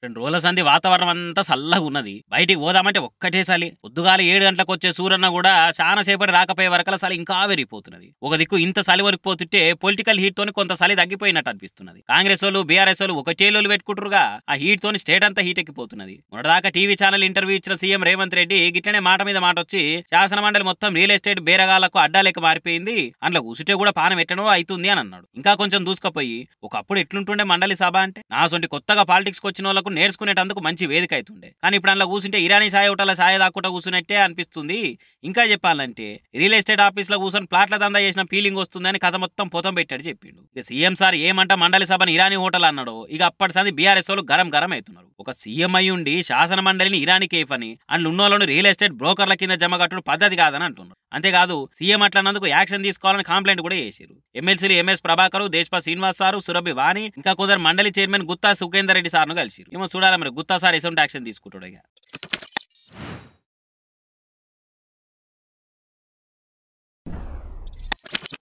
2 రోజుల సంది వాతావరణం అంతా చల్లగా ఉన్నది. బయటికి పోదామంటే ఒక్కటే చలి. పొద్దుగాల 7 గంటలకు వచ్చే సూరన్న కూడా చాలా సేపటి రాకపోయే వరకల చలి ఇంకా పెరిగిపోతున్నది. ఒక దిక్కు ఇంత చలి వరికిపోతుంటే పొలిటికల్ హీట్ తోని కొంత చలి తగ్గిపోయినట్టు అనిపిస్తున్నది. కాంగ్రెస్ వాళ్ళు బీఆర్ఎస్ వాళ్ళు ఒకటేళ్ళు పెట్టుకుంటారుగా, ఆ హీట్ తోని స్టేట్ అంతా హీట్ ఎక్కిపోతున్నది. మొన్నటిదాకా టీవీ ఛానల్ ఇంటర్వ్యూ ఇచ్చిన సీఎం రేవంత్ రెడ్డి గిట్లనే మాట మీద మాట వచ్చి శాసన మండలి మొత్తం రియల్ ఎస్టేట్ బేరగాళ్లకు అడ్డాలేక మారిపోయింది, అందులో కూసుంటే కూడా పానం ఎట్టనో అవుతుంది అని అన్నాడు. ఇంకా కొంచెం దూసుకపోయి ఒకప్పుడు ఎట్లుంటుండే మండలి సభ అంటే, నా సొంటి కొత్తగా పాలిటిక్స్ వచ్చిన వాళ్ళకు నేర్చుకునేటందుకు మంచి వేదిక అవుతుండే. కానీ ఇప్పుడు అందులో కూర్చుంటే ఇరానీ సాయ ఒకటల సాయ దాక్కుంటా కూర్చున్నట్టే అనిపిస్తుంది. ఇంకా చెప్పాలంటే రియల్ ఎస్టేట్ ఆఫీస్ లో కూర్చొని ప్లాట్ల దందా చేసిన ఫీలింగ్ వస్తుందని కథ మొత్తం పొతం పెట్టాడు చెప్పిండు. ఇక సీఎం సార్ ఏమంట మండలి సభని ఇరానీ హోటల్ అన్నాడో ఇక అప్పటి సంది బీఆర్ఎస్ వాళ్ళు గరం గరం అవుతున్నారు. ఒక సీఎం అయి ఉండి శాసన మండలిని ఇరానీ కేఫ్ అని అందులో ఉన్నోళ్ళను రియల్ ఎస్టేట్ బ్రోకర్ల కింద జమ కట్టడం పద్ధతి కాదని అంటున్నారు. అంతేకాదు సీఎం అట్లన్నందుకు యాక్షన్ తీసుకోవాలని కంప్లైంట్ కూడా చేశారు. ఎమ్మెల్సీలు ఎంఎస్ ప్రభాకర్, దేశపాల్ శ్రీనివాస్ సారు, సురభి వాణి ఇంకా కొందరు మండలి చైర్మన్ గుత్తా సుఖేందర్ రెడ్డి సార్ను కలిసిరు. ఏమో చూడాలి మరి గుత్తా సార్ ఎటువంటి యాక్షన్ తీసుకుంటాడు. ఇక